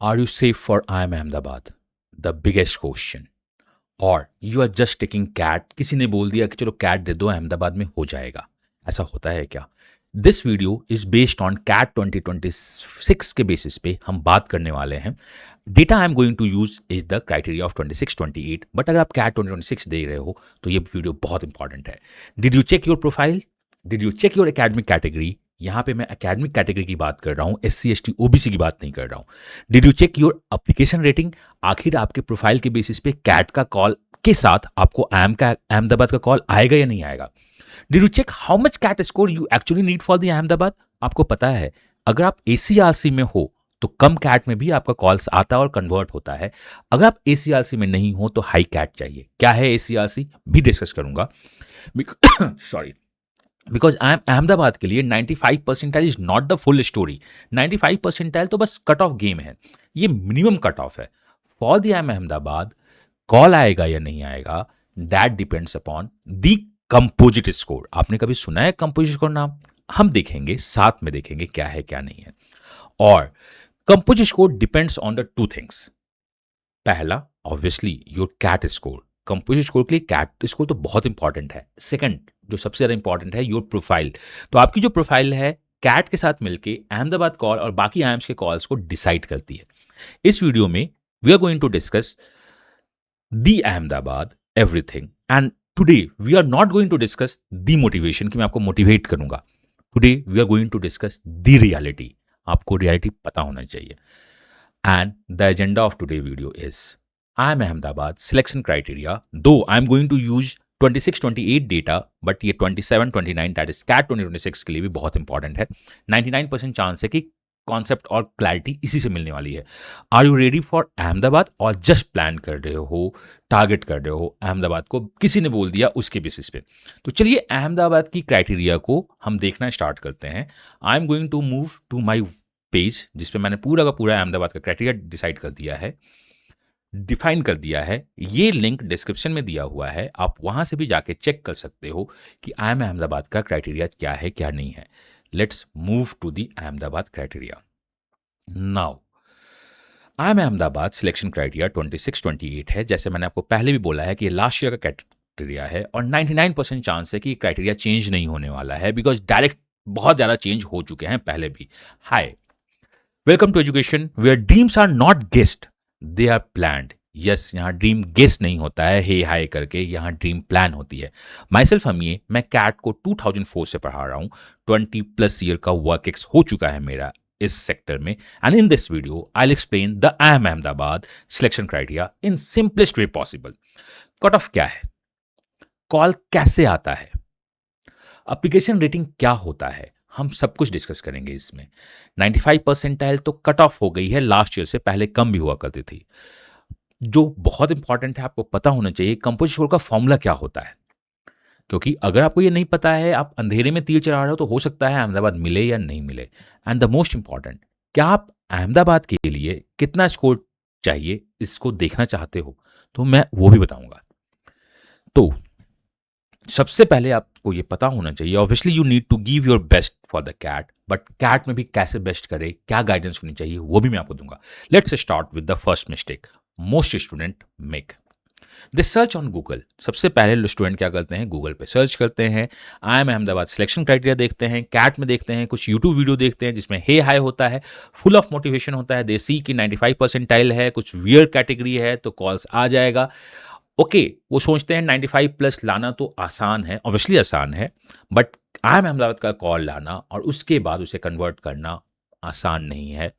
Are you safe for IIM Ahmedabad? The biggest question. और you are just taking CAT, किसी ने बोल दिया कि चलो कैट दे दो अहमदाबाद में हो जाएगा, ऐसा होता है क्या? This video is based on CAT 2026 के बेसिस पे हम बात करने वाले हैं. Data I am going to use is the criteria of 26-28, but अगर आप कैट 2026 दे रहे हो तो ये वीडियो बहुत इंपॉर्टेंट है. Did you check your profile? Did you check your academic category? यहाँ पे मैं एकेडमिक कैटेगरी की बात कर रहा हूँ, SC ST OBC की बात नहीं कर रहा हूँ. Did you check your application rating? आखिर आपके प्रोफाइल के बेसिस पे कैट का कॉल के साथ आपको अहमदाबाद का कॉल आएगा या नहीं आएगा? Did you check how much CAT score you actually need for the Ahmedabad? आपको पता है अगर आप ACRC में हो तो कम कैट में भी आपका कॉल्स आता है और कन्वर्ट होता है. अगर आप ACRC में नहीं हो तो हाई कैट चाहिए. क्या है ACRC भी डिस्कस करूंगा. Sorry, because I am Ahmedabad के लिए 95 percentile is not the full story. 95 percentile तो बस कट ऑफ गेम है, ये मिनिमम कट ऑफ है. फॉर द अहमदाबाद कॉल आएगा या नहीं आएगा, that depends upon the composite score. आपने कभी सुना है कंपोजिट स्कोर नाम? हम देखेंगे, साथ में देखेंगे क्या है क्या नहीं है. और composite score depends on the two things. पहला obviously your CAT score. Composite score के लिए कैट स्कोर तो बहुत इंपॉर्टेंट है. सेकंड जो सबसे ज़्यादा इंपॉर्टेंट है, योर प्रोफाइल. तो आपकी जो प्रोफाइल है कैट के साथ मिलके अहमदाबाद कॉल और बाकी आइम्स के कॉल्स को डिसाइड करती है. इस वीडियो में we are going to discuss the Ahmedabad everything, and today we are not going to discuss the motivation कि मैं आपको मोटिवेट करूंगा. Today we are going to discuss the reality. आपको रियलिटी पता होना चाहिए. And the agenda of today video is IIM Ahmedabad selection criteria, though I'm going to use 26-28 data, but ये 27-29 that is cat 2026 के लिए भी बहुत इंपॉर्टेंट है. 99% चांस है कि कॉन्सेप्ट और क्लैरिटी इसी से मिलने वाली है. Are you ready for Ahmedabad और जस्ट प्लान कर रहे हो, टारगेट कर रहे हो अहमदाबाद को, किसी ने बोल दिया उसके बेसिस पे? तो चलिए अहमदाबाद की क्राइटेरिया को हम देखना स्टार्ट करते हैं. I am going to move to my page जिसपे मैंने पूरा का पूरा अहमदाबाद का क्राइटेरिया डिसाइड कर दिया है, डिफाइन कर दिया है. ये लिंक डिस्क्रिप्शन में दिया हुआ है, आप वहां से भी जाके चेक कर सकते हो कि IIM अहमदाबाद का क्राइटेरिया क्या है क्या नहीं है. Let's move to the Ahmedabad criteria now. IIM Ahmedabad selection criteria 26-28 है. जैसे मैंने आपको पहले भी बोला है कि ये लास्ट ईयर का क्राइटेरिया है और 99% चांस है कि क्राइटेरिया चेंज नहीं होने वाला है, बिकॉज डायरेक्ट बहुत ज़्यादा चेंज हो चुके हैं पहले भी. Hi, welcome to education where dreams are not guessed, they are planned. Yes, यहाँ ड्रीम गेस नहीं होता है हे हाय करके, यहाँ ड्रीम प्लान होती है. माई सेल्फ मैं कैट को 2004 से पढ़ा रहा हूँ. 20+ ईयर का वर्क एक्स हो चुका है मेरा इस सेक्टर में. And in this video I will explain the IIM Ahmedabad selection criteria in simplest way possible. Cut off क्या है, कॉल कैसे आता है, एप्लीकेशन रेटिंग क्या होता है, हम सब कुछ डिस्कस करेंगे इसमें. 95 परसेंटाइल तो कट ऑफ हो गई है लास्ट ईयर से, पहले कम भी हुआ करती थी. जो बहुत इंपॉर्टेंट है आपको पता होना चाहिए कंपोजिट स्कोर का फॉर्मूला क्या होता है, क्योंकि अगर आपको ये नहीं पता है, आप अंधेरे में तीर चला रहे हो, तो हो सकता है अहमदाबाद मिले या नहीं मिले. एंड द मोस्ट इंपॉर्टेंट, क्या आप अहमदाबाद के लिए कितना स्कोर चाहिए इसको देखना चाहते हो, तो मैं वो भी बताऊंगा. तो सबसे पहले आपको ये पता होना चाहिए, obviously you need to give your best for the CAT, but CAT में भी कैसे बेस्ट करे, क्या गाइडेंस होनी चाहिए, वो भी मैं आपको दूंगा. Let's start with the first mistake most student make, they search on Google. सबसे पहले स्टूडेंट क्या करते हैं, गूगल पे सर्च करते हैं, IIM अहमदाबाद सिलेक्शन क्राइटेरिया देखते हैं, कैट में देखते हैं, कुछ यूट्यूब वीडियो देखते हैं जिसमें हे हाई होता है, फुल ऑफ मोटिवेशन होता है, दे सी की 95 परसेंटाइल है, कुछ वियर कैटेगरी है तो कॉल्स आ जाएगा. ओके, वो सोचते हैं 95+ लाना तो आसान है, ऑब्वियसली आसान है, बट IIM अहमदाबाद का कॉल लाना और उसके बाद उसे कन्वर्ट करना आसान नहीं है.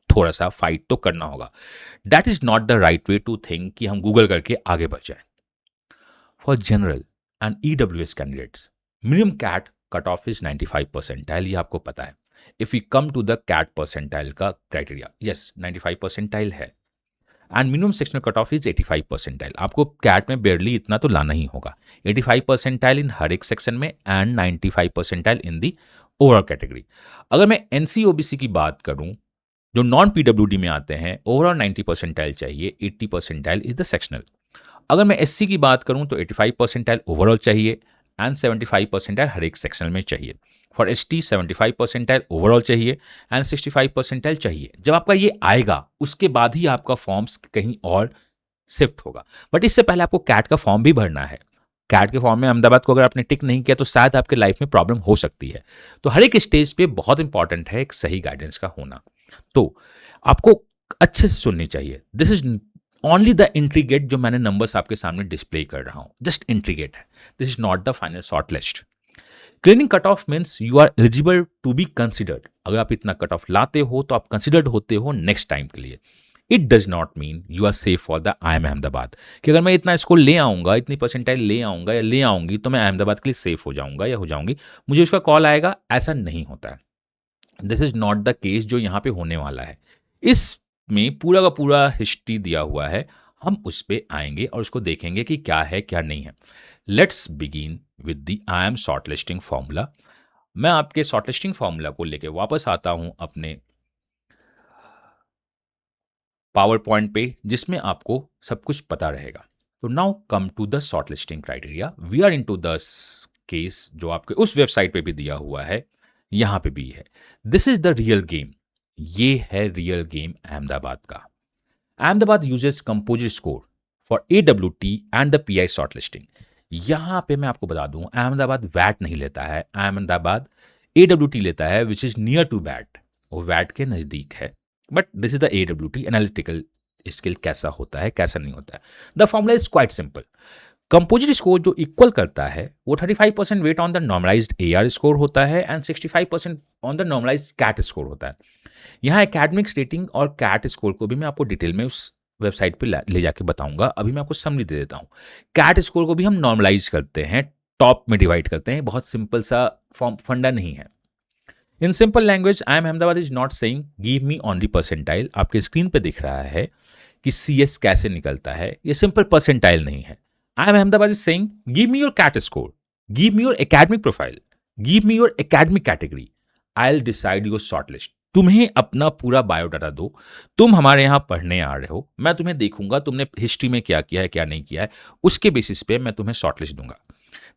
थोड़ा सा फाइट तो करना होगा. That is not the right way to think कि हम गूगल करके आगे बढ़ जाए. For general and EWS candidates minimum CAT cut off is 95 percentile, ये आपको पता है. If you come to the CAT percentile का क्राइटेरिया, यस 95 परसेंटाइल है, and minimum sectional cut off is 85 percentile. आपको कैट में बेरली इतना तो लाना ही होगा. 85 परसेंटाइल इन हर एक सेक्शन में and 95 percentile in the overall category. अगर मैं NC OBC की बात करूं, जो नॉन PWD में आते हैं, ओवरऑल 90 परसेंटाइल चाहिए, 80 परसेंटाइल इज द सेक्शनल. अगर मैं SC की बात करूं तो 85 परसेंटाइल ओवरऑल चाहिए एंड 75 परसेंटाइल हर एक सेक्शनल में चाहिए. फॉर ST 75 परसेंटाइल ओवरऑल चाहिए एंड 65 परसेंटाइल चाहिए। जब आपका ये आएगा उसके बाद ही आपका फॉर्म्स कहीं और शिफ्ट होगा, बट इससे पहले आपको कैट का फॉर्म भी भरना है। कैट के फॉर्म में अहमदाबाद को अगर आपने टिक नहीं किया तो शायद आपके लाइफ में प्रॉब्लम हो सकती है। तो हर एक स्टेज पे बहुत इंपॉर्टेंट है एक सही गाइडेंस का होना। तो आपको अच्छे से सुननी चाहिए। This is only the entry gate जो मैंने नंबर्स आपके सामने डिस्प्ले कर रहा हूं, जस्ट एंट्री गेट है। This is not the final short list. Cleaning cut off means you are eligible to be considered. अगर आप इतना कट ऑफ लाते हो तो आप कंसिडर्ड होते हो नेक्स्ट टाइम के लिए। It does not mean you are safe for the IIM Ahmedabad कि अगर मैं इतना स्कोर ले आऊंगा, इतनी परसेंटाइल ले आऊंगा या ले आऊंगी तो मैं अहमदाबाद के लिए सेफ हो जाऊंगा या हो जाऊंगी, मुझे उसका कॉल आएगा। ऐसा नहीं होता है। This is not the case जो यहाँ पे होने वाला है। इसमें पूरा का पूरा हिस्ट्री दिया हुआ है, हम उस पर आएंगे और उसको देखेंगे कि क्या है क्या नहीं है। Let's begin with the IIM short listing formula. मैं आपके शॉर्ट लिस्टिंग फॉर्मूला को लेके वापस आता हूं अपने पावर पॉइंट पे, जिसमें आपको सब कुछ पता रहेगा। तो now come to the short listing criteria. We are in to the case जो आपके उस वेबसाइट पे भी दिया हुआ है, यहाँ पे भी है। This is the real game. ये है रियल गेम अहमदाबाद का। Ahmedabad uses composite score for AWT and the PI short listing. यहाँ पे मैं आपको बता दूं, अहमदाबाद वैट नहीं लेता है, अहमदाबाद AWT लेता है, विच इज नियर टू वैट। वो वैट के नज़दीक है, but this is the AWT analytical skill. कैसा होता है कैसा नहीं होता है, the formula is quite simple. Composite score जो इक्वल करता है वो 35% weight on the normalised AR score होता है and 65% on the normalised CAT score होता है। यहाँ एकेडमिक्स रेटिंग और कैट स्कोर को भी मैं आपको डिटेल में उस वेबसाइट पे ले जाके बताऊंगा। अभी मैं आपको समरी दे देता हूँ। कैट स्कोर को भी हम नॉर्मलाइज करते हैं, टॉप में डिवाइड करते हैं। बहुत सिंपल सा फंडा नहीं है। In simple language IIM Ahmedabad is not saying give me only percentile. आपके स्क्रीन पे दिख रहा है कि CS कैसे निकलता है, ये सिंपल परसेंटाइल नहीं है। IIM Ahmedabad is saying give me your CAT score, give me your academic profile, give me your academic category, I will decide your short list. तुम्हें अपना पूरा बायोडाटा दो, तुम हमारे यहाँ पढ़ने आ रहे हो, मैं तुम्हें देखूंगा तुमने हिस्ट्री में क्या किया है क्या नहीं किया है, उसके बेसिस पे मैं तुम्हें शॉर्ट लिस्ट दूंगा।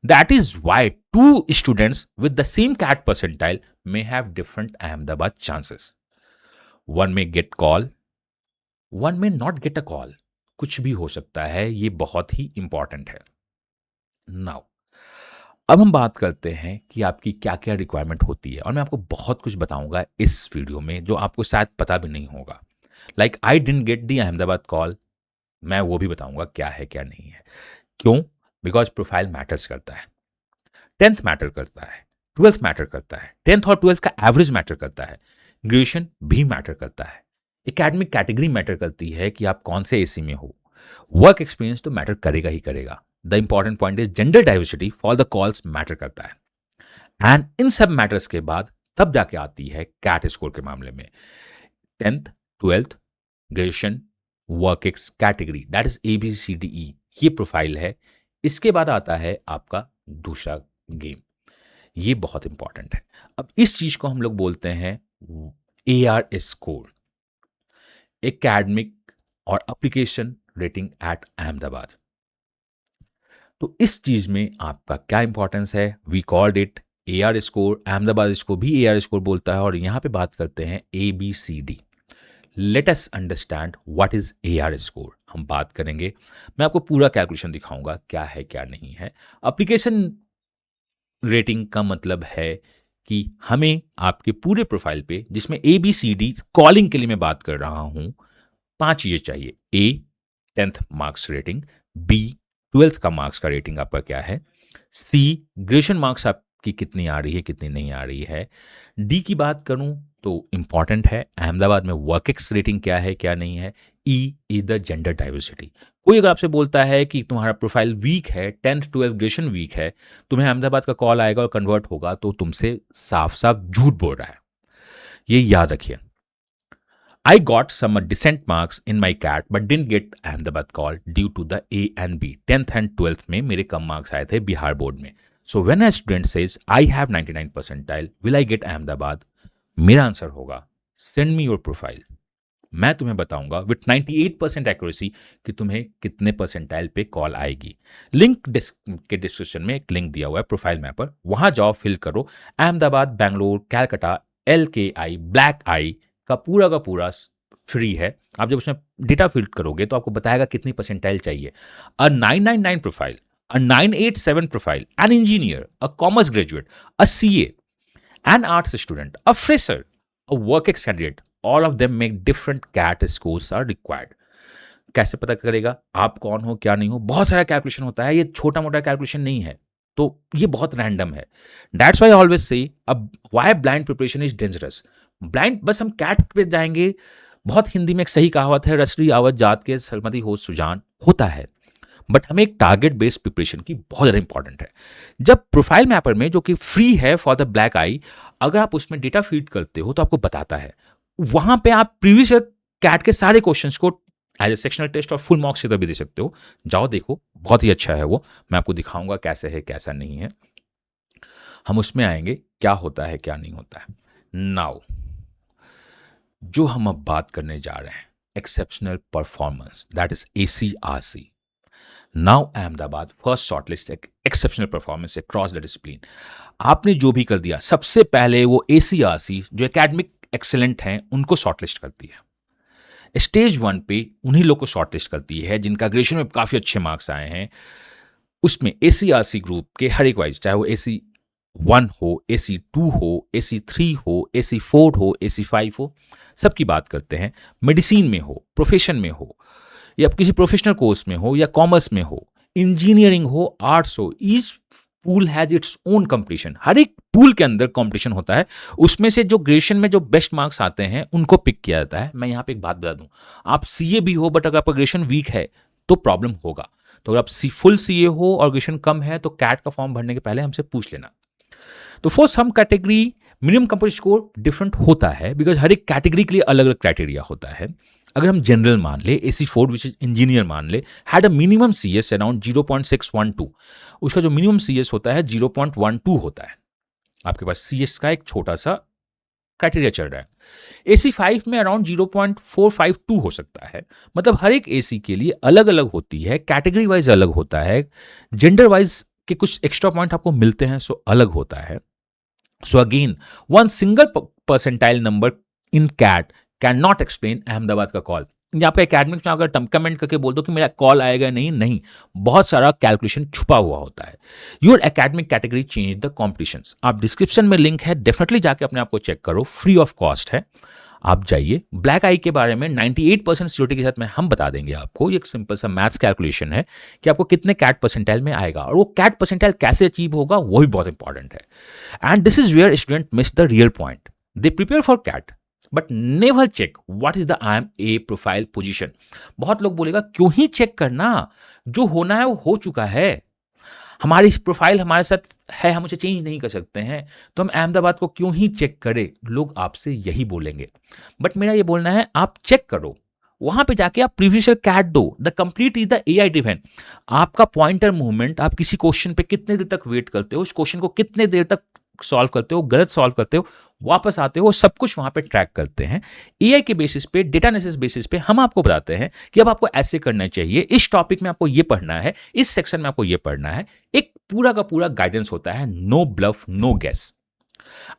That is why two students with the same CAT percentile may have different Ahmedabad chances. One may get call, one may not get a call. कुछ भी हो सकता है, ये बहुत ही इंपॉर्टेंट है। नाउ अब हम बात करते हैं कि आपकी क्या क्या रिक्वायरमेंट होती है, और मैं आपको बहुत कुछ बताऊंगा इस वीडियो में जो आपको शायद पता भी नहीं होगा। Like I didn't get the Ahmedabad call, मैं वो भी बताऊंगा क्या है क्या नहीं है। क्यों? बिकॉज प्रोफाइल मैटर्स करता है, 10th मैटर करता है, 12th मैटर करता है, 10th और 12th का एवरेज मैटर करता है, ग्रेजुएशन भी मैटर करता है, एकेडमिक कैटेगरी मैटर करती है कि आप कौन से AC में हो, वर्क एक्सपीरियंस तो मैटर करेगा ही करेगा। The important point is gender diversity for the calls matter करता है। एंड इन सब मैटर्स के बाद तब जाके आती है कैट स्कोर के मामले में 10th, 12th, graduation, work ex category, that is ABCDE, ये प्रोफाइल है। इसके बाद आता है आपका दूसरा गेम, ये बहुत इंपॉर्टेंट है। अब इस चीज को हम लोग बोलते हैं AR स्कोर, एकेडमिक और एप्लीकेशन रेटिंग एट अहमदाबाद। तो इस चीज में आपका क्या इंपॉर्टेंस है? We called it AR score. Ahmedabad इसको भी AR स्कोर बोलता है, और यहां पे बात करते हैं ABCD। Let us understand what is AR score. हम बात करेंगे, मैं आपको पूरा कैलकुलेशन दिखाऊंगा क्या है क्या नहीं है। एप्लीकेशन रेटिंग का मतलब है कि हमें आपके पूरे प्रोफाइल पे, जिसमें ABCD कॉलिंग के लिए मैं बात कर रहा हूं, 5 चीजें चाहिए। A 10th marks rating, B 12th का मार्क्स का रेटिंग आपका क्या है, C ग्रेजुएशन मार्क्स आपकी कितनी आ रही है कितनी नहीं आ रही है, D की बात करूं तो इंपॉर्टेंट है अहमदाबाद में वर्क एक्स रेटिंग क्या है क्या नहीं है, E is the gender diversity. कोई अगर आपसे बोलता है कि तुम्हारा प्रोफाइल वीक है, 10th 12th ग्रेजुएशन वीक है, तुम्हें अहमदाबाद का कॉल आएगा और कन्वर्ट होगा, तो तुमसे साफ साफ झूठ बोल रहा है। ये याद रखिए। I got some decent marks in my CAT but didn't get Ahmedabad call due to the A and B. 10th and 12th में मेरे कम मार्क्स आए थे बिहार बोर्ड में। So when a student says I have 99 percentile, will I get Ahmedabad? मेरा answer होगा send me your profile. मैं तुम्हें बताऊंगा विथ 98% एक्यूरेसी कि तुम्हें कितने परसेंटाइल पे कॉल आएगी। लिंक के डिस्क्रिप्शन में एक लिंक दिया हुआ है प्रोफाइल मैपर, वहां जाओ, फिल करो। अहमदाबाद, बैंगलोर, कैलकाटा, LKI, ब्लैक आई का पूरा फ्री है। आप जब उसमें डेटा फिल करोगे तो आपको बताएगा कितनी परसेंटाइल चाहिए। अ 999 profile, a 987 profile, an engineer, a commerce graduate, a CA, an arts student, a fresher, a work ex candidate, all of them make different CAT scores are required. कैसे पता करेगा आप कौन हो क्या नहीं हो? बहुत सारा कैलकुलेशन होता है, ये छोटा मोटा कैलकुलेशन नहीं है, तो ये बहुत रैंडम है। दैट्स वाई ऑलवेज से अब why blind preparation is dangerous. Blind बस हम कैट पे जाएंगे। बहुत हिंदी में एक सही कहावत है, रसरी आवत जात के सलमती हो सुजान, होता है। बट हमें एक टारगेट बेस्ड प्रिपरेशन की बहुत ज़्यादा इंपॉर्टेंट है। जब प्रोफाइल मैपर में, जो कि फ्री है फॉर द ब्लैक आई, अगर आप उसमें डेटा फीड करते हो तो आपको बताता है, वहां पे आप प्रीवियस कैट के सारे क्वेश्चंस को एज ए सेक्शनल टेस्ट और फुल मार्क्स से भी दे सकते हो। जाओ देखो, बहुत ही अच्छा है वो। मैं आपको दिखाऊंगा कैसे है कैसा नहीं है। हम उसमें आएंगे क्या होता है क्या नहीं होता है। नाउ जो हम अब बात करने जा रहे हैं, exceptional performance, that is ACRC। Now Ahmedabad first shortlist exceptional performance across the discipline. आपने जो भी कर दिया, सबसे पहले वो ACRC जो एकेडमिक एक्सेलेंट हैं उनको शॉर्टलिस्ट करती है। स्टेज 1 पे उन्हीं लोग को शॉर्टलिस्ट करती है जिनका ग्रेजुएशन में काफ़ी अच्छे मार्क्स आए हैं। उसमें ACRC ग्रुप के हर एक वाइज, चाहे वो AC1 हो, AC2 हो, AC3 हो, AC4 हो, AC5 हो, सबकी बात करते हैं। मेडिसिन में हो, प्रोफेशन में हो, या किसी प्रोफेशनल कोर्स में हो, या कॉमर्स में हो, इंजीनियरिंग हो, आर्ट्स हो, each pool has its own competition. हर एक पूल के अंदर कंपटीशन होता है। उसमें से जो ग्रेजुएशन में जो बेस्ट मार्क्स आते हैं उनको पिक किया जाता है। मैं यहाँ पे एक बात बता दूं, आप CA भी हो बट अगर आपका ग्रेजुएशन वीक है तो प्रॉब्लम होगा। तो अगर आप फुल CA हो और ग्रेजुएशन कम है तो कैट का फॉर्म भरने के पहले हमसे पूछ लेना। तो for some category minimum composite score different होता है, बिकॉज हर एक कैटेगरी के लिए अलग अलग क्राइटेरिया होता है। अगर हम जनरल मान ले, AC4 विच इज इंजीनियर मान ले, had a minimum CS around 0.612, उसका जो मिनिमम CS होता है 0.12 होता है। आपके पास CS का एक छोटा सा क्राइटेरिया चल रहा है। AC5 में अराउंड 0.452 हो सकता है। मतलब हर एक AC के लिए अलग अलग होती है, कैटेगरी वाइज अलग होता है, जेंडर वाइज के कुछ एक्स्ट्रा पॉइंट आपको मिलते हैं, सो अलग होता है। So again, one single percentile number in CAT cannot explain Ahmedabad का कॉल। यहाँ पे एकेडमिक्स में अगर कमेंट करके बोल दो कि मेरा कॉल आएगा, नहीं, बहुत सारा कैलकुलेशन छुपा हुआ होता है। Your academic category change the competition. आप डिस्क्रिप्शन में लिंक है, डेफिनेटली जाके अपने आप को चेक करो, फ्री ऑफ कॉस्ट है। आप जाइए। ब्लैक आई के बारे में 98% सिक्योरिटी के साथ में हम बता देंगे आपको। ये एक सिंपल सा मैथ्स कैलकुलेशन है कि आपको कितने कैट परसेंटाइल में आएगा, और वो कैट परसेंटाइल कैसे अचीव होगा वो भी बहुत इंपॉर्टेंट है। And this is where student miss the real point. They prepare for CAT but never check what is the IMA profile position. बहुत लोग बोलेगा क्यों ही चेक करना, जो होना है वो हो चुका है। हमारी प्रोफाइल हमारे साथ है, हम उसे चेंज नहीं कर सकते हैं, तो हम अहमदाबाद को क्यों ही चेक करें। लोग आपसे यही बोलेंगे। बट मेरा ये बोलना है, आप चेक करो, वहां पे जाके आप प्रीवियस कैट दो। The complete is the AI driven. आपका पॉइंटर मूवमेंट, आप किसी क्वेश्चन पे कितने देर तक वेट करते हो, उस क्वेश्चन को कितने देर तक सॉल्व करते हो, गलत सॉल्व करते हो, वापस आते हो, सब कुछ वहां पे ट्रैक करते हैं। AI के बेसिस पे, डेटा एनालिसिस बेसिस पे हम आपको बताते हैं कि अब आपको ऐसे करना चाहिए, इस टॉपिक में आपको ये पढ़ना है, इस सेक्शन में आपको ये पढ़ना है। एक पूरा का पूरा गाइडेंस होता है, no bluff no guess.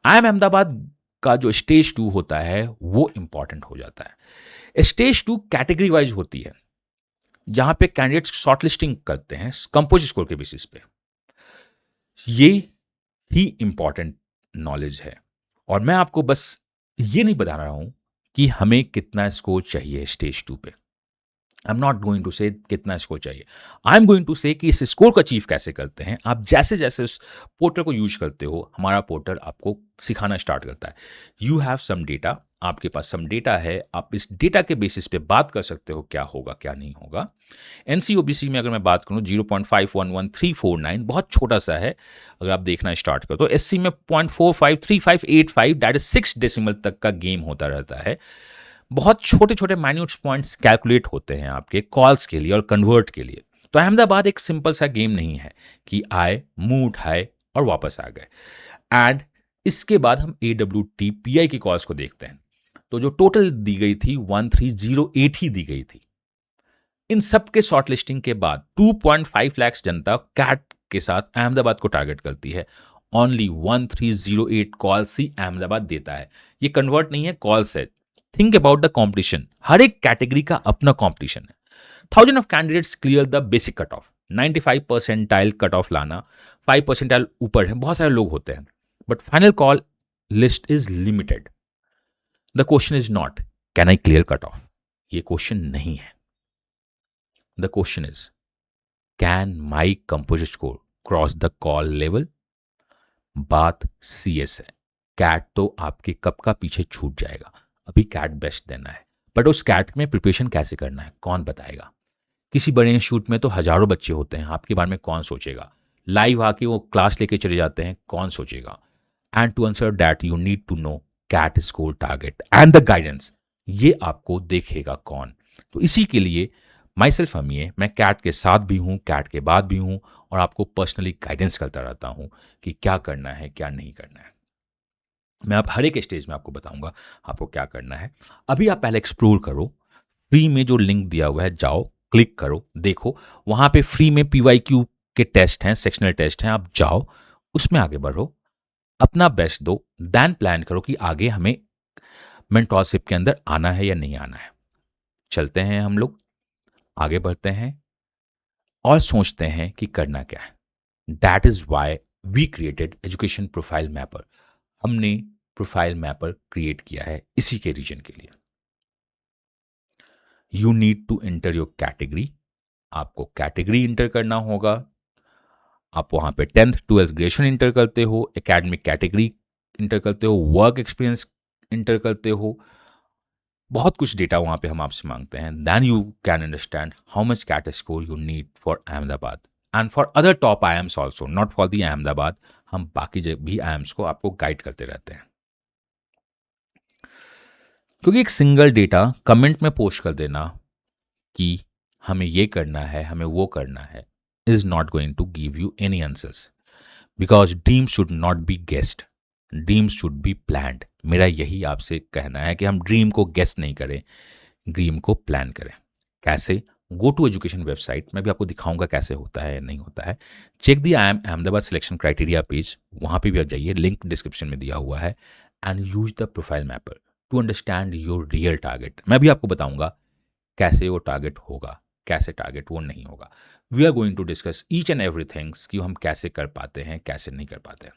IIM Ahmedabad का जो स्टेज 2 होता है वो इंपॉर्टेंट हो जाता है। स्टेज 2 कैटेगरी वाइज होती है, जहां पे कैंडिडेट्स शॉर्टलिस्टिंग करते हैं कंपोजिट स्कोर के बेसिस पे। ये ही इंपॉर्टेंट नॉलेज है, और मैं आपको बस ये नहीं बता रहा हूं कि हमें कितना स्कोर चाहिए स्टेज 2 पे। I am not going to say कितना स्कोर चाहिए, आई एम गोइंग टू से कि इस स्कोर को अचीव कैसे करते हैं। आप जैसे जैसे उस पोर्टल को यूज करते हो, हमारा पोर्टल आपको सिखाना स्टार्ट करता है। यू हैव सम डेटा, आपके पास सम डेटा है, आप इस डेटा के बेसिस पे बात कर सकते हो क्या होगा क्या नहीं होगा। NCOBC में अगर मैं बात करूँ 0.511349 बहुत छोटा सा है, अगर आप देखना स्टार्ट करो तो SC में 0.453585 दैट इज 6 डेसिमल तक का गेम होता रहता है। बहुत छोटे छोटे माइन्यूट पॉइंट्स कैलकुलेट होते हैं आपके कॉल्स के लिए और कन्वर्ट के लिए। तो अहमदाबाद एक सिंपल सा गेम नहीं है कि आए, मुंह उठाए और वापस आ गए। एंड इसके बाद हम AWT PI की कॉल्स को देखते हैं। तो जो टोटल दी गई थी 1308 ही दी गई थी। इन सब के शॉर्ट लिस्टिंग के बाद 2.5 लाख जनता कैट के साथ अहमदाबाद को टारगेट करती है। ओनली 1308 कॉल्स ही अहमदाबाद देता है। ये कन्वर्ट नहीं है कॉल से। Think about the competition. हर एक कैटेगरी का अपना कॉम्पिटिशन है। 1000 of candidates clear the basic cut off. 95 percentile cut off लाना, 5 परसेंटाइल ऊपर है, बहुत सारे लोग होते हैं, but final call list is limited. The question is not can I clear cut off, ये क्वेश्चन नहीं है। The question is can my composite score cross the call level. बात सीएस है। कैट तो आपके कप का पीछे छूट जाएगा, अभी कैट बेस्ट देना है, बट उस कैट में प्रिपरेशन कैसे करना है कौन बताएगा। किसी बड़े इंस्टीट्यूट में तो हजारों बच्चे होते हैं, आपके बारे में कौन सोचेगा। लाइव आके वो क्लास लेके चले जाते हैं, कौन सोचेगा। And to answer that you need to know CAT score target and the guidance, ये आपको देखेगा कौन। तो इसी के लिए माई सेल्फ हमिए, मैं कैट के साथ भी हूँ, कैट के बाद भी हूँ, और आपको पर्सनली गाइडेंस करता रहता हूँ कि क्या करना है क्या नहीं करना है। मैं आप हर एक स्टेज में आपको बताऊंगा आपको क्या करना है। अभी आप पहले एक्सप्लोर करो, फ्री में जो लिंक दिया हुआ है जाओ, क्लिक करो, देखो वहाँ पे फ्री में PYQ के टेस्ट हैं, सेक्शनल टेस्ट हैं, आप जाओ उसमें आगे बढ़ो, अपना बेस्ट दो, देन प्लान करो कि आगे हमें मेंटरशिप के अंदर आना है या नहीं आना है। चलते हैं हम लोग आगे बढ़ते हैं और सोचते हैं कि करना क्या है। That is why we created education profile mapper. हमने प्रोफाइल मैपर क्रिएट किया है इसी के रीजन के लिए। You need to enter your category. आपको कैटेगरी इंटर करना होगा। आप वहां पे 10th 12th ग्रेजुएशन इंटर करते हो, एकेडमिक कैटेगरी इंटर करते हो, वर्क एक्सपीरियंस इंटर करते हो, बहुत कुछ डेटा वहां पे हम आपसे मांगते हैं। Then you can understand how much CAT score you need for Ahmedabad and for other top IIMs also, not for the Ahmedabad. हम बाकी भी IIMs को आपको गाइड करते रहते हैं। क्योंकि एक सिंगल डेटा कमेंट में पोस्ट कर देना कि हमें ये करना है, हमें वो करना है, is not going to give you any answers, because dream should not be guessed, dream should be planned. मेरा यही आपसे कहना है कि हम ड्रीम को गेस्ट नहीं करें, ड्रीम को प्लान करें। कैसे? गो टू एजुकेशन वेबसाइट, मैं भी आपको दिखाऊंगा कैसे होता है या नहीं होता है। Check the Ahmedabad selection criteria page, वहाँ पे भी आप जाइए, लिंक डिस्क्रिप्शन में दिया हुआ है। And use the profile mapper to understand your real target. मैं भी आपको बताऊंगा कैसे वो टारगेट होगा, कैसे टारगेट वो नहीं होगा। We are going to discuss each and every things कि हम कैसे कर पाते हैं, कैसे नहीं कर पाते हैं।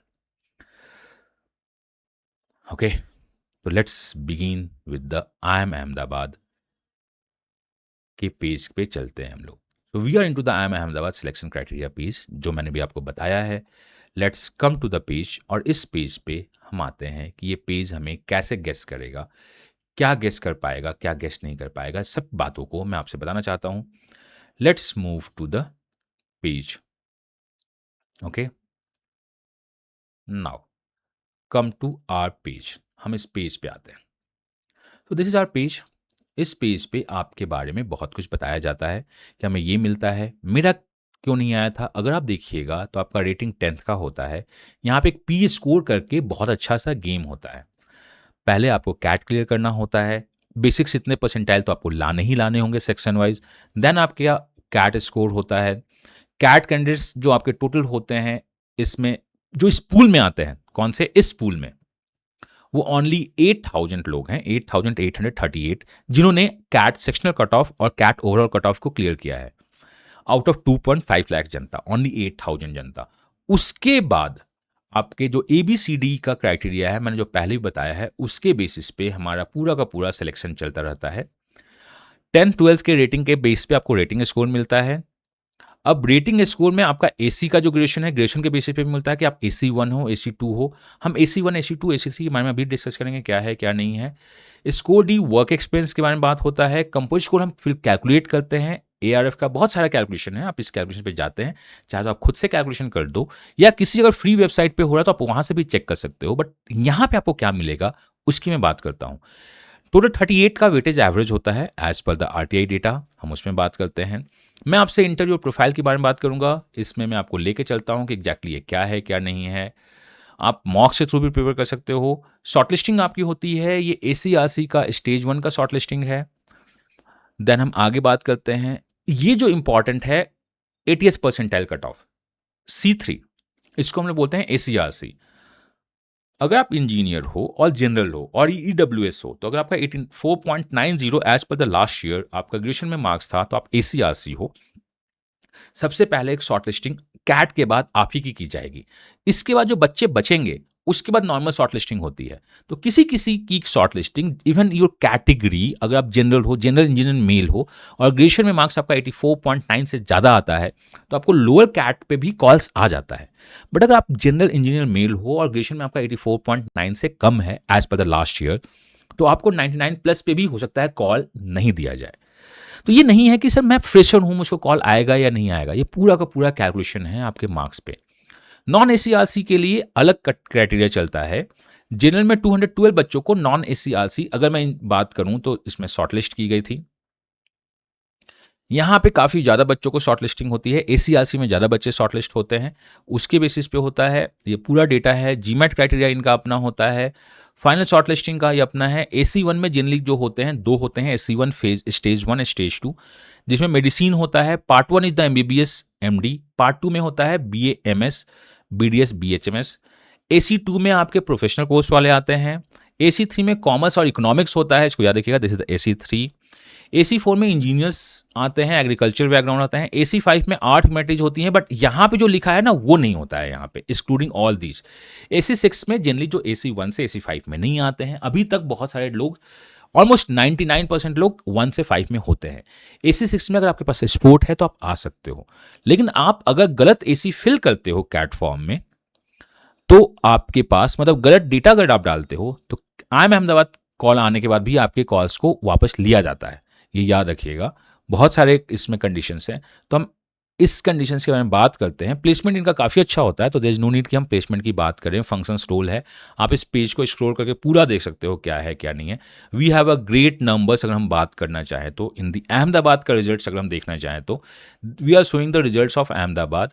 ओके, तो let's begin with the IIM Ahmedabad के पेज पे चलते हैं हम लोग। तो we are into the IIM Ahmedabad selection criteria page, जो मैंने भी आपको बताया है। Let's come to the page, और इस पेज पे हम आते हैं कि ये पेज हमें कैसे गेस करेगा, क्या गेस कर पाएगा, क्या गेस नहीं कर पाएगा, सब बातों को मैं आपसे बताना चाहता हूं। Let's move to the page. Okay, now come to our page. हम इस पेज पे आते हैं। तो दिस इज आवर पेज। इस पेज पे आपके बारे में बहुत कुछ बताया जाता है कि हमें ये मिलता है। मेरा क्यों नहीं आया था, अगर आप देखिएगा तो आपका रेटिंग 10th का होता है। यहाँ पे एक पी स्कोर करके बहुत अच्छा सा गेम होता है। पहले आपको कैट क्लियर करना होता है। बेसिक्स इतने परसेंटाइल तो आपको लाने ही लाने होंगे सेक्शन वाइज। देन आपका कैट स्कोर होता है। कैट कैंडिडेट्स जो आपके टोटल होते हैं, इसमें जो इस पूल में आते हैं, कौन से, इस पूल में, वो ओनली 8000 लोग हैं, 8838, जिन्होंने कैट सेक्शनल कट ऑफ और कैट ओवरऑल कट ऑफ को क्लियर किया है। Out of 2.5 lakh Janata, only 8000 जनता। उसके बाद आपके जो ABCD का क्राइटेरिया है, मैंने जो पहले भी बताया है, उसके बेसिस पे हमारा पूरा का पूरा सिलेक्शन चलता रहता है। 10th 12th के रेटिंग के बेस पे आपको रेटिंग स्कोर मिलता है। अब रेटिंग स्कोर में आपका AC का जो ग्रेजुएशन है, ग्रेजुएशन के बेसिस पे भी मिलता है कि आप AC1 हो, AC2 हो। हम AC1, AC2, AC3 के बारे में अभी डिस्कस करेंगे क्या है क्या नहीं है। स्कोर डी वर्क एक्सपीरियंस के बारे में बात होता है। कंपोजिट स्कोर हम फिर कैलकुलेट करते हैं। ARF का बहुत सारा कैलकुलेशन है, आप इस कैलकुलेशन पे जाते हैं, चाहे तो आप खुद से कैलकुलेशन कर दो या किसी अगर फ्री वेबसाइट पे हो रहा है तो आप वहां से भी चेक कर सकते हो। बट यहाँ पे आपको क्या मिलेगा उसकी मैं बात करता हूँ। टोटल 38 का वेटेज एवरेज होता है as per the RTI data, हम उसमें बात करते हैं। मैं आपसे इंटरव्यू प्रोफाइल के बारे में बात करूंगा। इसमें मैं आपको लेके चलता हूं कि एग्जैक्टली ये क्या है क्या नहीं है। आप मॉक से थ्रू भी प्रिपेयर कर सकते हो, शॉर्टलिस्टिंग आपकी होती है, ये ACRC का स्टेज 1 का शॉर्टलिस्टिंग है। देन हम आगे बात करते हैं, ये जो इंपॉर्टेंट है 80th percentile cut of C3, इसको हम लोग बोलते हैं ACRC। अगर आप इंजीनियर हो और जनरल हो और EWS हो, तो अगर आपका 84.90 as per the last year आपका ग्रेजुएशन में मार्क्स था, तो आप ACRC हो। सबसे पहले एक शॉर्टलिस्टिंग कैट के बाद आप ही की जाएगी। इसके बाद जो बच्चे बचेंगे उसके बाद नॉर्मल शॉर्टलिस्टिंग होती है। तो किसी किसी की शॉर्टलिस्टिंग, इवन योर कैटेगरी, अगर आप जनरल हो, जनरल इंजीनियर मेल हो और ग्रेजुएशन में मार्क्स आपका 84.9 से ज़्यादा आता है, तो आपको लोअर कैट पे भी कॉल्स आ जाता है। बट अगर आप जनरल इंजीनियर मेल हो और ग्रेजुएशन में आपका 84.9 से कम है as per the last year, तो आपको 99 प्लस पे भी हो सकता है कॉल नहीं दिया जाए। तो ये नहीं है कि सर मैं फ्रेशर हूं, मुझको कॉल आएगा या नहीं आएगा, ये पूरा का पूरा कैलकुलेशन है आपके मार्क्स पे। नॉन ACRC के लिए अलग क्राइटेरिया चलता है। जनरल में 212 बच्चों को नॉन ACRC, अगर मैं बात करूं तो इसमें शॉर्टलिस्ट की गई थी। यहाँ पे काफ़ी ज़्यादा बच्चों को शॉर्टलिस्टिंग होती है, ACRC में ज़्यादा बच्चे शॉर्टलिस्ट होते हैं, उसके बेसिस पे होता है। ये पूरा डेटा है, GMAT क्राइटेरिया इनका अपना होता है, फाइनल शॉर्टलिस्टिंग का ये अपना है। AC1 में जनरली जो होते हैं 2 होते हैं, AC1 फेज, स्टेज 1 स्टेज 2, जिसमें मेडिसिन होता है। Part 1 is the MBBS MD, part 2 में होता है BA MS BDS BHMS। AC2 में आपके प्रोफेशनल कोर्स वाले आते हैं। AC3 में कॉमर्स और इकोनॉमिक्स होता है, इसको याद रखिएगा, this is the AC3। AC4 में इंजीनियर्स आते हैं, एग्रीकल्चर बैकग्राउंड आता है। AC5 में आर्ट ह्यूमैनिटीज होती हैं, बट यहाँ पे जो लिखा है ना वो नहीं होता है यहाँ पे, एक्सक्लूडिंग ऑल दीज। AC6 में जनरली जो AC1 से AC5 में नहीं आते हैं, अभी तक बहुत सारे लोग, ऑलमोस्ट 99% लोग 1 से 5 में होते हैं। AC6 में अगर आपके पास स्पोर्ट है तो आप आ सकते हो, लेकिन आप अगर गलत AC फिल करते हो कैट फॉर्म में, तो आपके पास मतलब गलत डेटा अगर आप डालते हो, तो IIM अहमदाबाद कॉल आने के बाद भी आपके कॉल्स को वापस लिया जाता है, ये याद रखिएगा। बहुत सारे इसमें कंडीशंस हैं, तो हम इस कंडीशंस के बारे में बात करते हैं। प्लेसमेंट इनका काफ़ी अच्छा होता है, तो देयर इज नो नीड कि हम प्लेसमेंट की बात करें। फंक्शंस रोल है, आप इस पेज को स्क्रॉल करके पूरा देख सकते हो क्या है क्या नहीं है। We have a great numbers, अगर हम बात करना चाहें तो इन दी अहमदाबाद का रिजल्ट अगर हम देखना चाहें तो we are showing the results of Ahmedabad.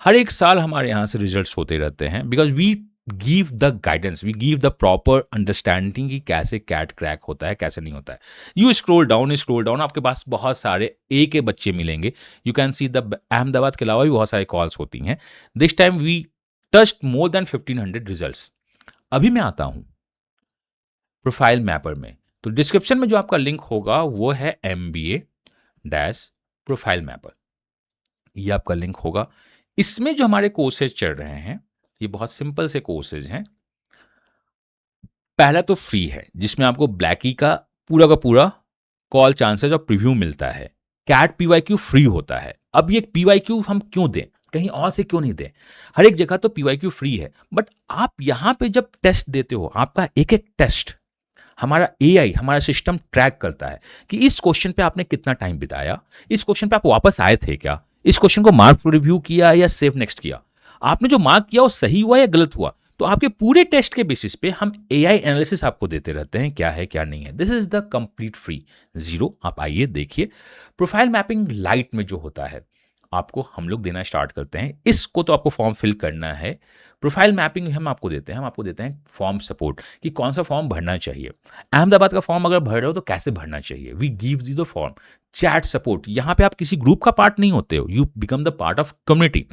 हर एक साल हमारे यहाँ से रिजल्ट्स होते रहते हैं, because we give the guidance, we give the proper understanding कि कैसे कैट क्रैक होता है, कैसे नहीं होता है। यू स्क्रॉल डाउन, आपके पास बहुत सारे A के बच्चे मिलेंगे। You can see the Ahmedabad के अलावा भी बहुत सारे कॉल्स होती हैं। This time we touched more than 1500 results. अभी मैं आता हूँ प्रोफाइल मैपर में, तो डिस्क्रिप्शन में जो आपका लिंक होगा वो है MBA-प्रोफाइल मैपर, ये आपका लिंक होगा। इसमें जो हमारे कोर्सेज चल रहे हैं, ये बहुत सिंपल से कोर्सेज हैं। पहला तो फ्री है, जिसमें आपको ब्लैकी का पूरा कॉल चांसेस और प्रीव्यू मिलता है। कैट PYQ फ्री होता है। अब ये PYQ हम क्यों दें, कहीं और से क्यों नहीं दें? हर एक जगह तो PYQ फ्री है, बट आप यहाँ पे जब टेस्ट देते हो, आपका एक एक टेस्ट हमारा AI, हमारा सिस्टम ट्रैक करता है कि इस क्वेश्चन पे आपने कितना टाइम बिताया, इस क्वेश्चन पे आप वापस आए थे क्या, इस क्वेश्चन को मार्क रिव्यू किया या सेव नेक्स्ट किया, आपने जो मार्क किया वो सही हुआ या गलत हुआ। तो आपके पूरे टेस्ट के बेसिस पे हम AI एनालिसिस आपको देते रहते हैं, क्या है क्या नहीं है। This is the complete free 0। आप आइए देखिए। प्रोफाइल मैपिंग लाइट में जो होता है आपको हम लोग देना स्टार्ट करते हैं। इसको तो आपको फॉर्म फिल करना है। प्रोफाइल मैपिंग हम आपको देते हैं, हम आपको देते हैं फॉर्म सपोर्ट कि कौन सा फॉर्म भरना चाहिए। अहमदाबाद का फॉर्म अगर भर रहे हो तो कैसे भरना चाहिए, we give you the form. Chat support, यहाँ पे आप किसी ग्रुप का पार्ट नहीं होते हो, you become the part of community.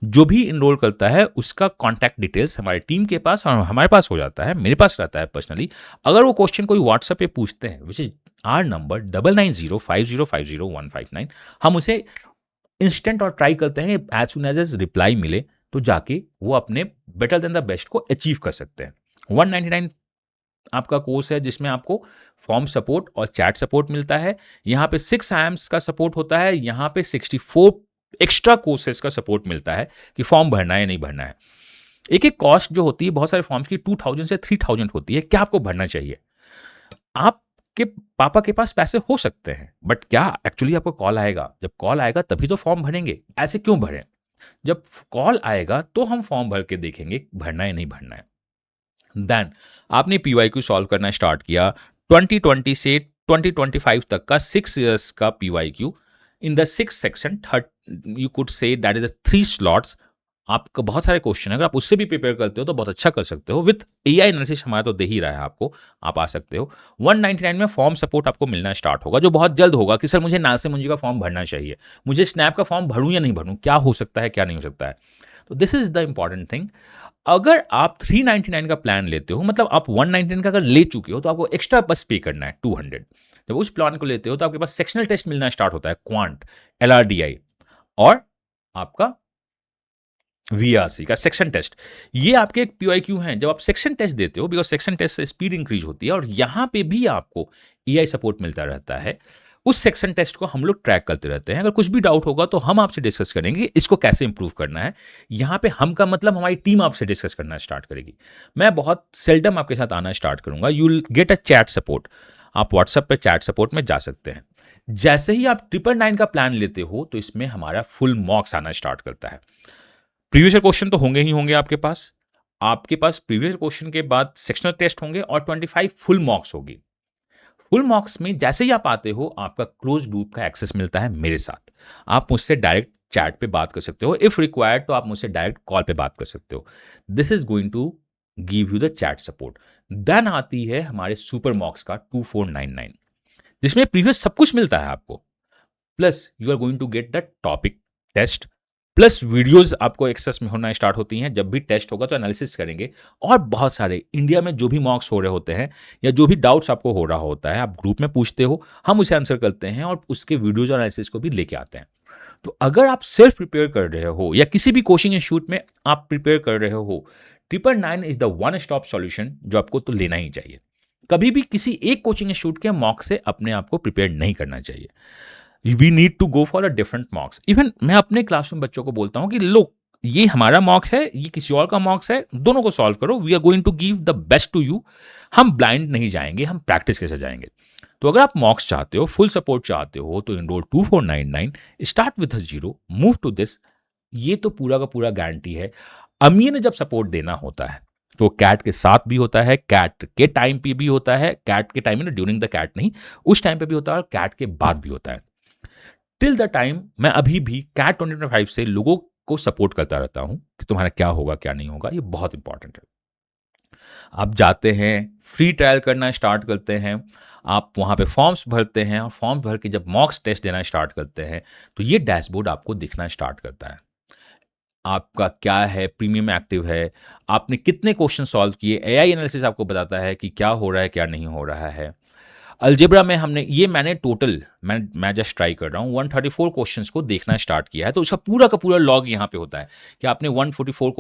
जो भी इनरोल करता है उसका कॉन्टैक्ट डिटेल्स हमारी टीम के पास और हमारे पास हो जाता है, मेरे पास रहता है पर्सनली। अगर वो क्वेश्चन कोई व्हाट्सएप पे पूछते हैं, विच इज आर नंबर 9905050159, हम उसे इंस्टेंट और ट्राई करते हैं एज सुन एज रिप्लाई मिले तो जाके वो अपने बेटर देन द बेस्ट को अचीव कर सकते हैं। 199 आपका कोर्स है, जिसमें आपको फॉर्म सपोर्ट और चैट सपोर्ट मिलता है। यहाँ पे 6 IIMs का सपोर्ट होता है, यहाँ पे 64 एक्स्ट्रा कोर्सेज का सपोर्ट मिलता है कि फॉर्म भरना है नहीं भरना है। एक एक कॉस्ट जो होती है बहुत सारे फॉर्म्स की 2000 से 3000 होती है। क्या आपको भरना चाहिए? आपके पापा के पास पैसे हो सकते हैं, बट क्या एक्चुअली आपको कॉल आएगा? जब कॉल आएगा तभी तो फॉर्म भरेंगे, ऐसे क्यों भरें? जब कॉल आएगा तो हम फॉर्म भर के देखेंगे भरना है नहीं भरना है। देन आपने PYQ सॉल्व करना स्टार्ट किया। 2020 से 2025 तक का 6 years का PYQ in the 6th section, you could say that is 3 slots आपका बहुत सारे क्वेश्चन है, अगर आप उससे भी प्रिपेयर करते हो तो बहुत अच्छा कर सकते हो। विथ एआई एनालिसिस हमारा तो दे ही रहा है आपको, आप आ सकते हो। 199 में फॉर्म सपोर्ट आपको मिलना स्टार्ट होगा, जो बहुत जल्द होगा कि सर मुझे नासिर मुंजी का फॉर्म भरना चाहिए, मुझे स्नैप का फॉर्म भरूं या नहीं भरूं, क्या हो सकता है क्या नहीं हो सकता है। तो this is the important thing. अगर आप 399 का प्लान लेते हो, मतलब आप 199 का अगर ले चुके हो, तो आपको एक्स्ट्रा बस पे करना है 200। जब उस प्लान को लेते हो तो आपके पास सेक्शनल टेस्ट मिलना स्टार्ट होता है, क्वांट, एलआरडीआई और आपका वीआरसी का सेक्शन टेस्ट। ये आपके एक पीवाईक्यू हैं जब आप सेक्शन टेस्ट देते हो, बिकॉज सेक्शन टेस्ट से स्पीड इंक्रीज होती है और यहां पे भी आपको एआई सपोर्ट मिलता रहता है। उस सेक्शन टेस्ट को हम लोग ट्रैक करते रहते हैं। अगर कुछ भी डाउट होगा तो हम आपसे डिस्कस करेंगे इसको कैसे इंप्रूव करना है। यहां पे हम का मतलब हमारी टीम आपसे डिस्कस करना स्टार्ट करेगी। मैं बहुत सेल्डम आपके साथ आना स्टार्ट करूंगा। You will get a chat support. आप व्हाट्सएप पे चैट सपोर्ट में जा सकते हैं। जैसे ही आप 999 का प्लान लेते हो तो इसमें हमारा फुल मॉक्स आना स्टार्ट करता है। प्रीवियस ईयर क्वेश्चन तो होंगे ही होंगे आपके पास। आपके पास प्रीवियस क्वेश्चन के बाद सेक्शनल टेस्ट होंगे और 25 फुल मॉक्स होगी। फुल मॉक्स में जैसे ही आप आते हो, आपका क्लोज ग्रुप का एक्सेस मिलता है मेरे साथ। आप मुझसे डायरेक्ट चैट पे बात कर सकते हो, इफ रिक्वायर्ड तो आप मुझसे डायरेक्ट कॉल पे बात कर सकते हो। This is going to give you the chat support. Then आती है हमारे सुपर मॉक्स का 2499, जिसमें प्रीवियस सब कुछ मिलता है आपको, plus you are going to get the topic test, plus videos आपको एक्सेस में होना स्टार्ट होती हैं। जब भी टेस्ट होगा तो एनालिसिस करेंगे, और बहुत सारे इंडिया में जो भी मॉक्स हो रहे होते हैं या जो भी डाउट्स आपको हो रहा होता है, आप ग्रुप में पूछते हो, हम उसे आंसर करते हैं और उसके वीडियोज और एनालिसिस को भी लेके आते हैं। तो अगर आप सेल्फ प्रिपेयर कर रहे हो या किसी भी कोचिंग इंस्टीट्यूट में आप प्रिपेयर कर रहे हो, 999 is the one stop solution जो आपको तो लेना ही चाहिए। कभी भी किसी एक कोचिंग इंस्टीट्यूट के मॉक से अपने आप को प्रिपेयर नहीं करना चाहिए। We need to go for a different mocks. Even मैं अपने क्लासरूम बच्चों को बोलता हूँ कि लो, ये हमारा मॉक्स है, ये किसी और का मॉक्स है, दोनों को सॉल्व करो। We are going to give the best to you. हम ब्लाइंड नहीं जाएंगे, हम प्रैक्टिस के साथ जाएंगे। तो अगर आप मॉक्स चाहते हो, फुल सपोर्ट चाहते हो, तो enrol 2499, start with zero, move to this. ये तो पूरा का पूरा गारंटी है। अमीर ने जब सपोर्ट देना होता है तो कैट के साथ भी होता है, कैट के टाइम पे भी होता है, कैट के टाइम में ड्यूरिंग द कैट नहीं, उस टाइम पे भी होता है और कैट के बाद भी होता है। टिल द टाइम मैं अभी भी कैट 2025 से लोगों को सपोर्ट करता रहता हूं कि तुम्हारा क्या होगा क्या नहीं होगा। ये बहुत इंपॉर्टेंट है। आप जाते हैं, फ्री ट्रायल करना स्टार्ट करते हैं, आप वहाँ पे फॉर्म्स भरते हैं और फॉर्म भर के जब मॉक्स टेस्ट देना स्टार्ट करते हैं तो ये डैशबोर्ड आपको दिखना स्टार्ट करता है। आपका क्या है, प्रीमियम एक्टिव है, आपने कितने क्वेश्चन सॉल्व किए, एआई एनालिसिस आपको बताता है कि क्या हो रहा है क्या नहीं हो रहा है। अलजेब्रा में मैंने टोटल मैं जस्ट ट्राई कर रहा हूँ 134 क्वेश्चंस को देखना स्टार्ट किया है, तो उसका पूरा का पूरा लॉग यहाँ पे होता है कि आपने 34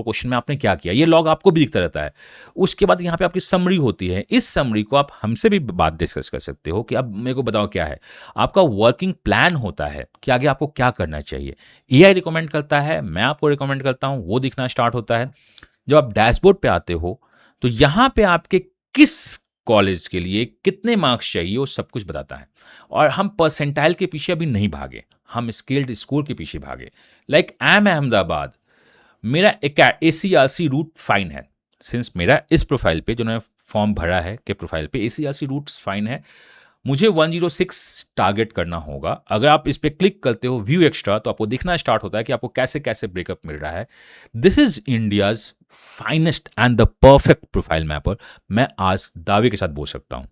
क्वेश्चन में आपने क्या किया, ये लॉग आपको भी दिखता रहता है। उसके बाद यहाँ पे आपकी समरी होती है। इस समरी को आप हमसे भी बात डिस्कस कर सकते हो कि अब मेरे को बताओ क्या है आपका वर्किंग प्लान होता है कि आगे आपको क्या करना चाहिए। एआई रिकमेंड करता है, मैं आपको रिकमेंड करता हूँ, वो दिखना स्टार्ट होता है। जब आप डैशबोर्ड पे आते हो तो यहाँ पे आपके किस कॉलेज के लिए कितने मार्क्स चाहिए वो सब कुछ बताता है। और हम परसेंटाइल के पीछे अभी नहीं भागे, हम स्केल्ड स्कोर के पीछे भागे। लाइक एम अहमदाबाद, मेरा ACRC रूट फाइन है। सिंस मेरा इस प्रोफाइल पे जो मैंने फॉर्म भरा है के प्रोफाइल पे ACRC रूट फाइन है, मुझे 106 टारगेट करना होगा। अगर आप इस पर क्लिक करते हो व्यू एक्स्ट्रा तो आपको दिखना स्टार्ट होता है कि आपको कैसे कैसे ब्रेकअप मिल रहा है। This is India's finest and the perfect profile mapper. मैं आज दावे के साथ बोल सकता हूं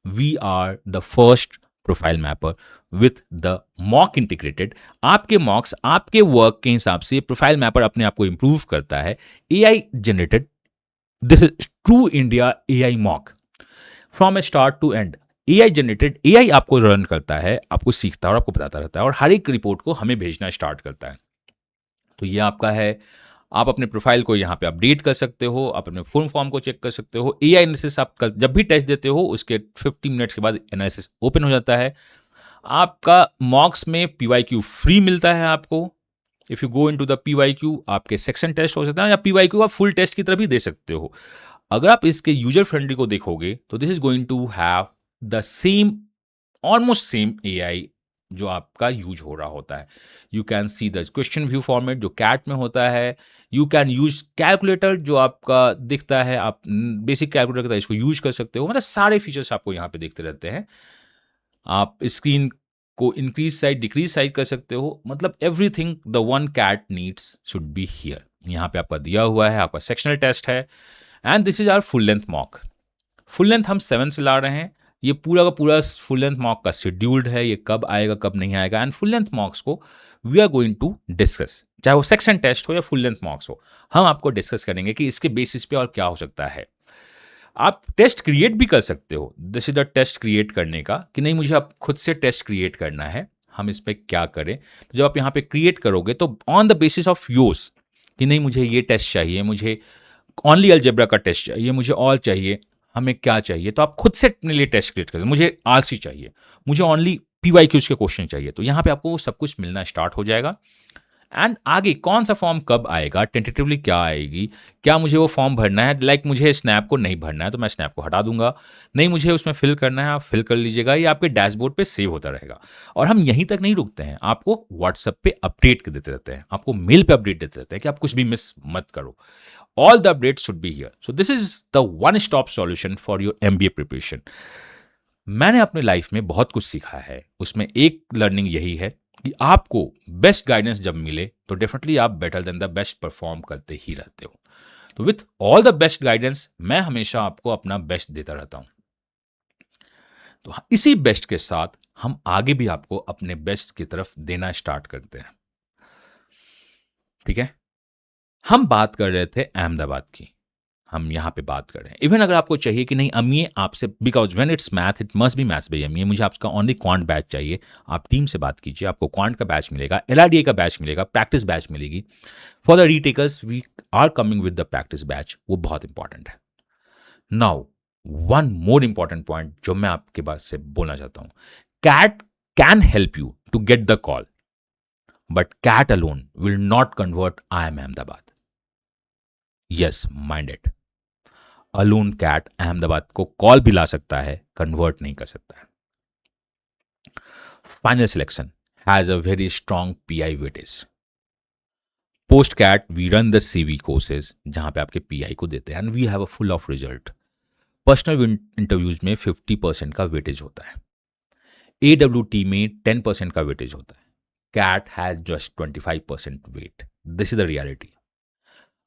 we are the first profile mapper with the mock integrated. आपके मॉक्स आपके वर्क के हिसाब से प्रोफाइल मैपर अपने आप को इंप्रूव करता है। AI generated, this is true India AI mock from a start to end. AI generated, AI आपको रन करता है, आपको सीखता है और आपको बताता रहता है और हर एक रिपोर्ट को हमें भेजना स्टार्ट करता है। तो ये आपका है। आप अपने प्रोफाइल को यहाँ पे अपडेट कर सकते हो, आप अपने फुल फॉर्म को चेक कर सकते हो। एआई एनालिसिस आप जब भी टेस्ट देते हो उसके 50 मिनट्स के बाद एनालिसिस ओपन हो जाता है। आपका मॉक्स में पीवाईक्यू फ्री मिलता है आपको। If you go into the PYQ, आपके सेक्शन टेस्ट हो सकता है या पीवाईक्यू आप फुल टेस्ट की तरह भी दे सकते हो। अगर आप इसके यूजर फ्रेंडली को देखोगे तो this is going to have the same, almost same AI जो आपका यूज हो रहा होता है। You can see the question view format जो कैट में होता है। यू कैन यूज कैलकुलेटर जो आपका दिखता है, आप बेसिक कैलकुलेटर की तरह इसको यूज कर सकते हो। मतलब सारे फीचर्स आपको यहाँ पे दिखते रहते हैं। आप स्क्रीन को इंक्रीज साइज डिक्रीज साइज कर सकते हो, मतलब everything the one CAT needs should be here. यहाँ पे आपका दिया हुआ है, आपका सेक्शनल टेस्ट है, and this is our full length mock. Full length हम 7 से ला रहे हैं। ये पूरा का पूरा फुल लेंथ मॉक का शेड्यूल्ड है, ये कब आएगा कब नहीं आएगा, एंड फुल लेंथ मॉक्स को we are going to discuss, चाहे वो सेक्शन टेस्ट हो या फुल लेंथ मॉक्स हो, हम आपको डिस्कस करेंगे कि इसके बेसिस पे और क्या हो सकता है। आप टेस्ट क्रिएट भी कर सकते हो, this is the test create करने का, कि नहीं मुझे आप खुद से टेस्ट क्रिएट करना है, हम इस पर क्या करें। तो जब आप यहाँ पे क्रिएट करोगे तो on the basis of yours, कि नहीं मुझे ये टेस्ट चाहिए, मुझे ओनली अलजेब्रा का टेस्ट चाहिए, मुझे ऑल चाहिए, हमें क्या चाहिए, तो आप खुद से अपने लिए टेस्ट क्रिएट करें। मुझे आरसी चाहिए, मुझे ओनली पीवाईक्यूज के क्वेश्चन चाहिए, तो यहाँ पे आपको वो सब कुछ मिलना स्टार्ट हो जाएगा। एंड आगे कौन सा फॉर्म कब आएगा, टेंटेटिवली क्या आएगी, क्या मुझे वो फॉर्म भरना है, लाइक मुझे स्नैप को नहीं भरना है तो मैं स्नैप को हटा दूंगा, नहीं मुझे उसमें फिल करना है आप फिल कर लीजिएगा, ये आपके डैशबोर्ड पे सेव होता रहेगा। और हम यहीं तक नहीं रुकते हैं, आपको व्हाट्सएप पे अपडेट देते रहते हैं, आपको मेल पे अपडेट देते रहते हैं कि आप कुछ भी मिस मत करो। All the updates should be here. So this is the one-stop solution for your MBA preparation. मैंने अपने लाइफ में बहुत कुछ सीखा है, उसमें एक लर्निंग यही है कि आपको बेस्ट गाइडेंस जब मिले तो डेफिनेटली आप better than the best perform करते ही रहते हो। तो with all the best guidance मैं हमेशा आपको अपना बेस्ट देता रहता हूं। तो इसी बेस्ट के साथ हम आगे भी आपको अपने बेस्ट की तरफ देना स्टार्ट करते हैं। ठीक है, हम बात कर रहे थे अहमदाबाद की, हम यहाँ पे बात कर रहे हैं। इवन अगर आपको चाहिए कि नहीं अमीए आपसे, because when it's math it must be maths by अमीए, मुझे आपका ओनली क्वांट बैच चाहिए, आप टीम से बात कीजिए, आपको क्वांट का बैच मिलेगा, एलआरडीए का बैच मिलेगा, प्रैक्टिस बैच मिलेगी। For the retakers we are coming with the practice batch, वो बहुत इंपॉर्टेंट है। Now one more important point जो मैं आपके पास से बोलना चाहता हूँ, CAT can help you to get the call, but CAT alone will not convert IIM Ahmedabad. Yes, mind it, alone CAT Ahmedabad को कॉल भी ला सकता है, कन्वर्ट नहीं कर सकता है। Final selection has a very strong PI weightage. Post CAT we run the CV courses जहां पे आपके पीआई को देते हैं, and we have a full of result. Personal interviews में 50% का वेटेज होता है, AWT में 10% का वेटेज होता है, CAT has just 25% weight, this is the reality.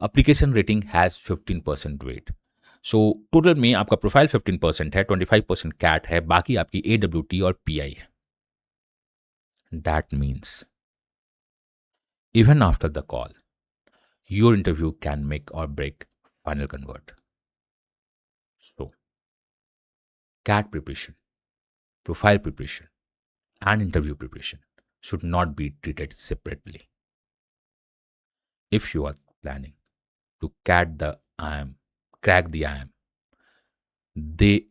Application rating has 15% weight. So total में आपका प्रोफाइल 15% है, 25% कैट है, बाकी आपकी AWT और PI है। That means even after the call your interview can make और break final convert. So CAT preparation, profile preparation and interview preparation should not be treated separately. If you are planning to crack the IIM, they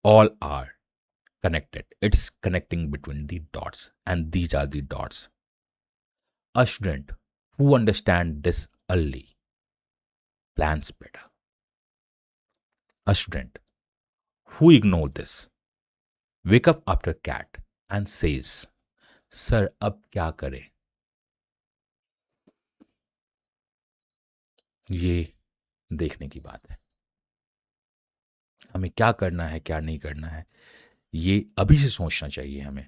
all are connected. It's connecting between the dots, and these are the dots. A student who understands this early plans better. A student who ignores this wake up after CAT and says, "Sir, अब क्या करें?" ये देखने की बात है, हमें क्या करना है क्या नहीं करना है, ये अभी से सोचना चाहिए हमें।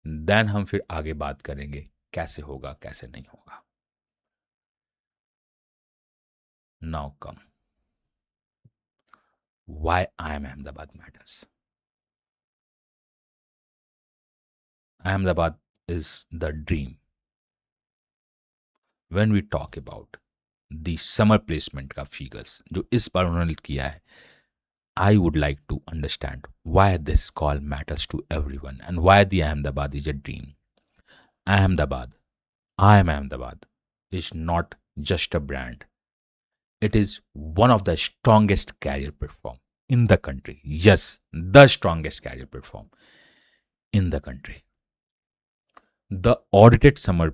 देन हम फिर आगे बात करेंगे कैसे होगा कैसे नहीं होगा। Now come why IIM Ahmedabad matters. Ahmedabad is the dream. When we talk about the summer placement का फिगर्स जो इस बार उन्होंने किया है, I would like to understand why this call matters to everyone and why the Ahmedabad is a dream. Ahmedabad, IIM Ahmedabad is not just a brand. It is one of the strongest career platform in the country. Yes, the strongest career platform in the country. The audited summer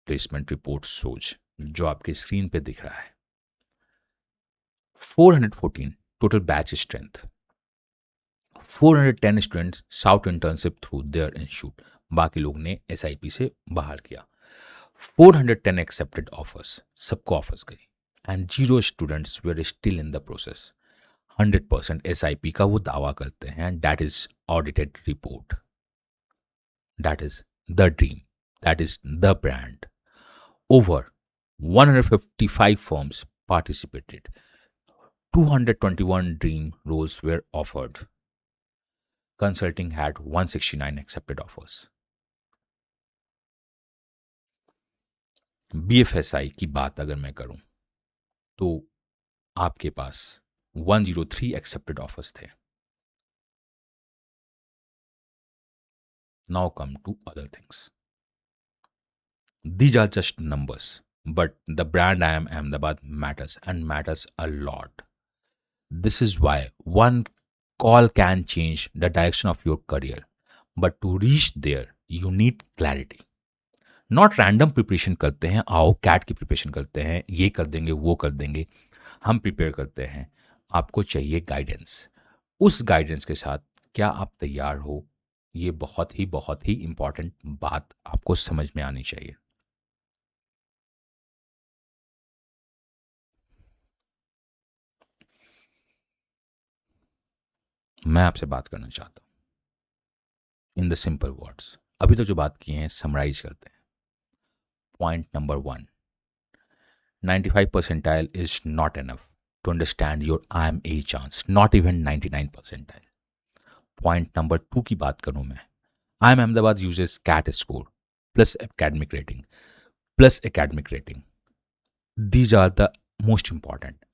placement report shows, जो आपकी screen पे दिख रहा है, 414 total batch strength, 410 students sought internship through their institute, बाकी लोग ने SIP से बाहर किया, 410 एक्सेप्टेड ऑफर्स, सबको ऑफर्स गई, and 0 students were still in the process. 100% SIP का वो दावा करते हैं, that is audited report. That is the dream. That is the brand. Over 155 firms participated. 221 dream roles were offered. Consulting had 169 accepted offers. BFSI की बात अगर मैं करूं तो आपके पास 103 accepted offers थे. Now come to other things. These are just numbers, but the brand I am Ahmedabad matters and matters a lot. This is why one call can change the direction of your career. But to reach there, you need clarity. Not random preparation करते हैं, आओ cat की preparation करते हैं, ये कर देंगे वो कर देंगे. हम प्रिपेयर करते हैं. आपको चाहिए गाइडेंस. उस गाइडेंस के साथ क्या आप तैयार हो, ये बहुत ही इंपॉर्टेंट बात आपको समझ में आनी चाहिए. मैं आपसे बात करना चाहता हूं इन द सिंपल वर्ड्स. अभी तो जो बात की हैं समराइज करते हैं. Point number 1, 95 percentile is not enough to understand your IMA chance, not even 99 percentile. Point number 2 की बात करूं मैं. IIM Ahmedabad uses CAT score plus academic rating plus academic rating. These are the most important.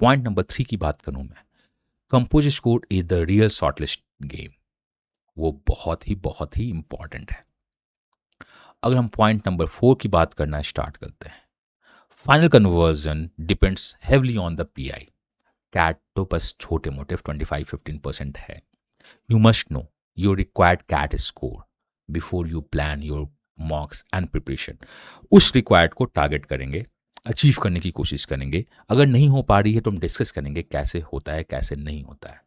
Point number 3 की बात करूं मैं. Composite score is the real shortlist game. वो बहुत ही इंपॉर्टेंट है. अगर हम पॉइंट नंबर 4 की बात करना स्टार्ट करते हैं. Final conversion depends heavily on the PI. CAT तो बस छोटे मोटे 25-15% है. You must know your required CAT score before you plan your mocks and preparation. उस रिक्वायर्ड को टारगेट करेंगे, अचीव करने की कोशिश करेंगे. अगर नहीं हो पा रही है तो हम डिस्कस करेंगे कैसे होता है कैसे नहीं होता है.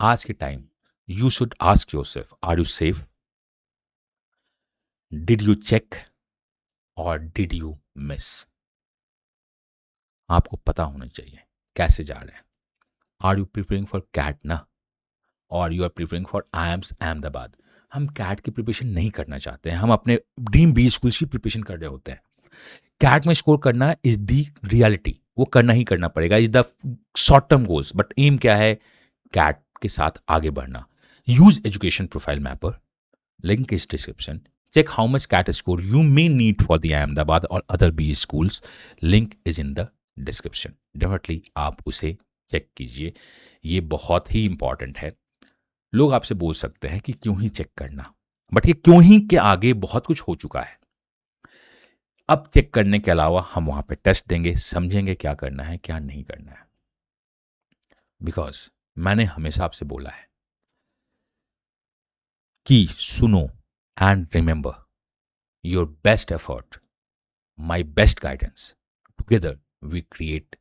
आज के time you should ask yourself, are you safe? Did you check और डिड यू मिस? आपको पता होना चाहिए कैसे जा रहे हैं. Are you preparing for CAT ना, और you are preparing for IIMS Ahmedabad. हम कैट की प्रिपरेशन नहीं करना चाहते हैं, हम अपने ड्रीम बी स्कूल्स की प्रिपरेशन कर रहे होते हैं. कैट में स्कोर करना इज दी रियलिटी, वो करना ही करना पड़ेगा, is the short term goals. But aim क्या है? कैट के साथ आगे बढ़ना. Use education profile mapper, link is description. Check how much CAT score you may need for the Ahmedabad और other B schools. Link is in the description. Definitely आप उसे check कीजिए, ये बहुत ही इंपॉर्टेंट है. लोग आपसे बोल सकते हैं कि क्यों ही चेक करना, बट ये क्यों ही के आगे बहुत कुछ हो चुका है. अब चेक करने के अलावा हम वहां पे टेस्ट देंगे, समझेंगे क्या करना है क्या नहीं करना है. बिकॉज मैंने हमेशा आपसे बोला है कि सुनो and remember, your best effort, my best guidance, together we create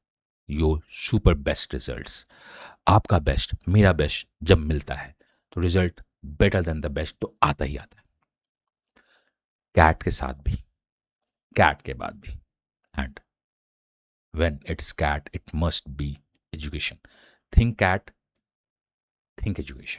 your super best results. आपका बेस्ट, मेरा बेस्ट जब मिलता है तो result better than the best तो आता ही आता है. कैट के साथ भी, कैट के बाद भी. And when it's CAT it must be education. Think CAT, think education.